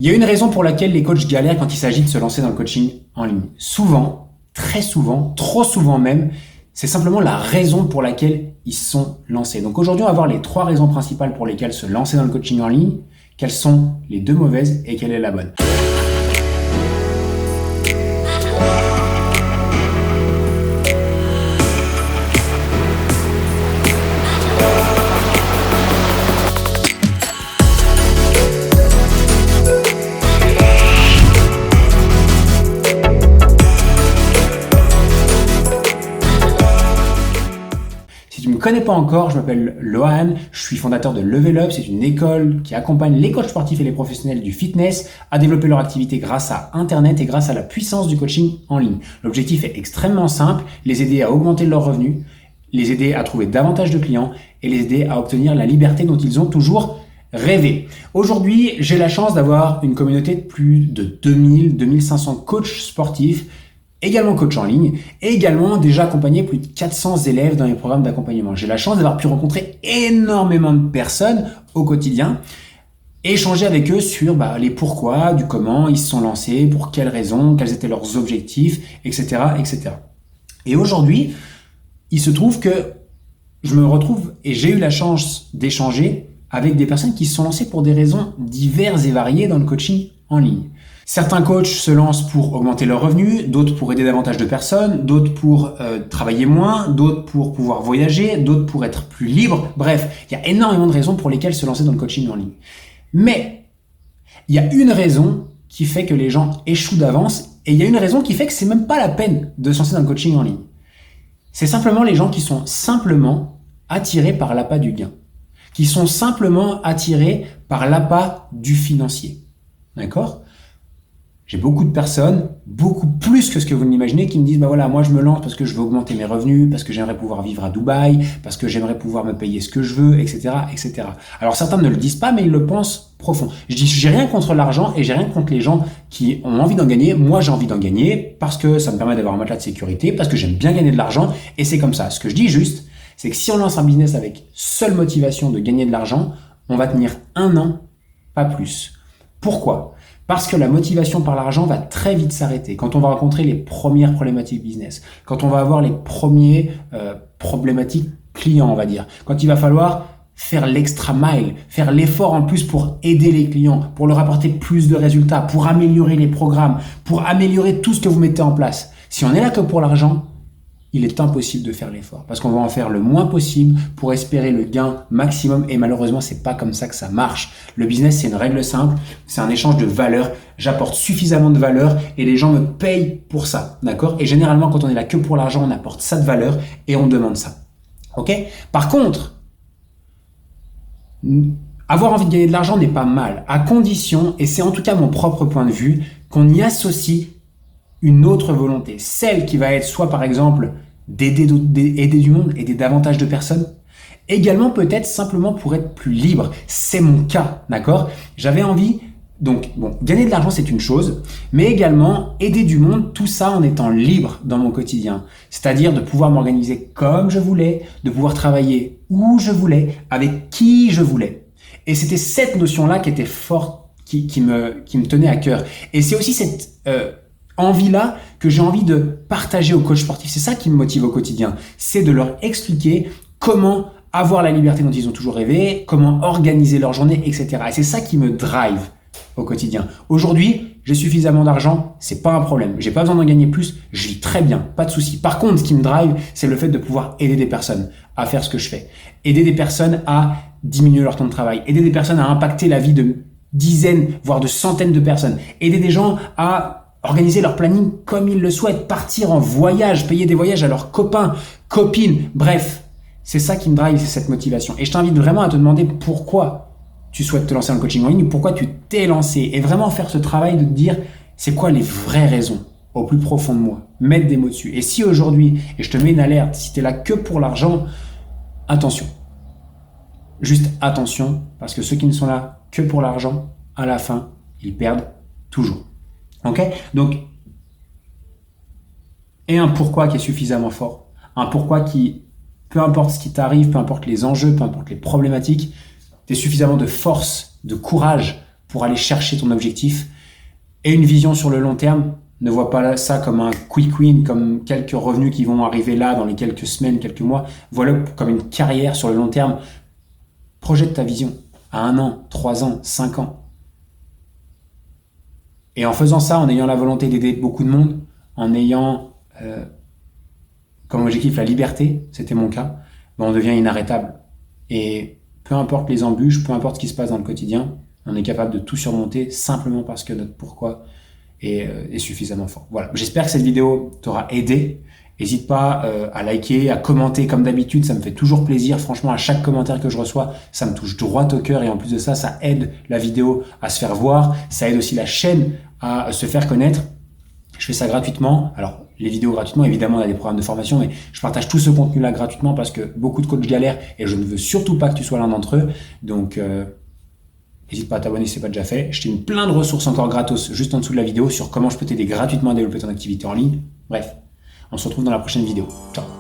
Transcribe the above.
Il y a une raison pour laquelle les coachs galèrent quand il s'agit de se lancer dans le coaching en ligne. Souvent, très souvent, trop souvent même, c'est simplement la raison pour laquelle ils se sont lancés. Donc aujourd'hui, on va voir les 3 raisons principales pour lesquelles se lancer dans le coaching en ligne, quelles sont les 2 mauvaises et quelle est la bonne. Si tu ne me connais pas encore, je m'appelle Lohan, je suis fondateur de Level Up, c'est une école qui accompagne les coachs sportifs et les professionnels du fitness à développer leur activité grâce à Internet et grâce à la puissance du coaching en ligne. L'objectif est extrêmement simple, les aider à augmenter leurs revenus, les aider à trouver davantage de clients et les aider à obtenir la liberté dont ils ont toujours rêvé. Aujourd'hui, j'ai la chance d'avoir une communauté de plus de 2500 coachs sportifs, également coach en ligne, et également déjà accompagné plus de 400 élèves dans les programmes d'accompagnement. J'ai la chance d'avoir pu rencontrer énormément de personnes au quotidien et échanger avec eux sur les pourquoi, du comment ils se sont lancés, pour quelles raisons, quels étaient leurs objectifs, etc., etc. Et aujourd'hui, il se trouve que je me retrouve et j'ai eu la chance d'échanger avec des personnes qui se sont lancées pour des raisons diverses et variées dans le coaching en ligne. Certains coachs se lancent pour augmenter leurs revenus, d'autres pour aider davantage de personnes, d'autres pour travailler moins, d'autres pour pouvoir voyager, d'autres pour être plus libres. Bref, il y a énormément de raisons pour lesquelles se lancer dans le coaching en ligne. Mais il y a une raison qui fait que les gens échouent d'avance et il y a une raison qui fait que c'est même pas la peine de se lancer dans le coaching en ligne. C'est simplement les gens qui sont simplement attirés par l'appât du gain, qui sont simplement attirés par l'appât du financier. D'accord ? J'ai beaucoup de personnes, beaucoup plus que ce que vous n'imaginez, qui me disent moi je me lance parce que je veux augmenter mes revenus, parce que j'aimerais pouvoir vivre à Dubaï, parce que j'aimerais pouvoir me payer ce que je veux, etc., etc. Alors certains ne le disent pas, mais ils le pensent profond. Je dis, j'ai rien contre l'argent et j'ai rien contre les gens qui ont envie d'en gagner. Moi, j'ai envie d'en gagner parce que ça me permet d'avoir un matelas de sécurité, parce que j'aime bien gagner de l'argent et c'est comme ça. Ce que je dis juste, c'est que si on lance un business avec seule motivation de gagner de l'argent, on va tenir 1 an, pas plus. Pourquoi ? Parce que la motivation par l'argent va très vite s'arrêter. Quand on va rencontrer les premières problématiques business, quand on va avoir les premiers problématiques clients, on va dire, quand il va falloir faire l'extra mile, faire l'effort en plus pour aider les clients, pour leur apporter plus de résultats, pour améliorer les programmes, pour améliorer tout ce que vous mettez en place. Si on est là que pour l'argent, il est impossible de faire l'effort parce qu'on va en faire le moins possible pour espérer le gain maximum et malheureusement, c'est pas comme ça que ça marche. Le business, c'est une règle simple, c'est un échange de valeur. J'apporte suffisamment de valeur et les gens me payent pour ça, d'accord ? Et généralement, quand on est là que pour l'argent, on apporte ça de valeur et on demande ça. Ok ? Par contre, avoir envie de gagner de l'argent n'est pas mal, à condition, et c'est en tout cas mon propre point de vue, qu'on y associe une autre volonté, celle qui va être soit par exemple d'aider du monde, aider davantage de personnes, également peut-être simplement pour être plus libre. C'est mon cas, d'accord ? J'avais envie, donc gagner de l'argent c'est une chose, mais également aider du monde, tout ça en étant libre dans mon quotidien. C'est-à-dire de pouvoir m'organiser comme je voulais, de pouvoir travailler où je voulais, avec qui je voulais. Et c'était cette notion-là qui était forte, qui me tenait à cœur. Et c'est aussi cette envie-là que j'ai envie de partager aux coachs sportifs. C'est ça qui me motive au quotidien. C'est de leur expliquer comment avoir la liberté dont ils ont toujours rêvé, comment organiser leur journée, etc. Et c'est ça qui me drive au quotidien. Aujourd'hui, j'ai suffisamment d'argent, c'est pas un problème. J'ai pas besoin d'en gagner plus, je vis très bien, pas de souci. Par contre, ce qui me drive, c'est le fait de pouvoir aider des personnes à faire ce que je fais. Aider des personnes à diminuer leur temps de travail. Aider des personnes à impacter la vie de dizaines, voire de centaines de personnes. Aider des gens à organiser leur planning comme ils le souhaitent, partir en voyage, payer des voyages à leurs copains, copines, bref. C'est ça qui me drive, c'est cette motivation. Et je t'invite vraiment à te demander pourquoi tu souhaites te lancer dans le coaching en ligne, pourquoi tu t'es lancé, et vraiment faire ce travail de te dire c'est quoi les vraies raisons au plus profond de moi, mettre des mots dessus. Et si aujourd'hui, et je te mets une alerte, si tu es là que pour l'argent, attention. Juste attention, parce que ceux qui ne sont là que pour l'argent, à la fin, ils perdent toujours. Ok ? Donc, et un pourquoi qui est suffisamment fort. Un pourquoi qui, peu importe ce qui t'arrive, peu importe les enjeux, peu importe les problématiques, tu as suffisamment de force, de courage pour aller chercher ton objectif. Et une vision sur le long terme. Ne vois pas ça comme un quick win, comme quelques revenus qui vont arriver là dans les quelques semaines, quelques mois. Voilà comme une carrière sur le long terme. Projette ta vision à 1 an, 3 ans, 5 ans. Et en faisant ça, en ayant la volonté d'aider beaucoup de monde, en ayant comme objectif la liberté, c'était mon cas, ben on devient inarrêtable. Et peu importe les embûches, peu importe ce qui se passe dans le quotidien, on est capable de tout surmonter simplement parce que notre pourquoi est suffisamment fort. Voilà, j'espère que cette vidéo t'aura aidé. N'hésite pas à liker, à commenter comme d'habitude, ça me fait toujours plaisir. Franchement, à chaque commentaire que je reçois, ça me touche droit au cœur et en plus de ça, ça aide la vidéo à se faire voir, ça aide aussi la chaîne à se faire connaître. Je fais ça gratuitement. Alors, les vidéos gratuitement, évidemment, on a des programmes de formation, mais je partage tout ce contenu-là gratuitement parce que beaucoup de coachs galèrent et je ne veux surtout pas que tu sois l'un d'entre eux. Donc, n'hésite pas à t'abonner si ce n'est pas déjà fait. Je t'ai mis plein de ressources encore gratos juste en dessous de la vidéo sur comment je peux t'aider gratuitement à développer ton activité en ligne. Bref, on se retrouve dans la prochaine vidéo. Ciao.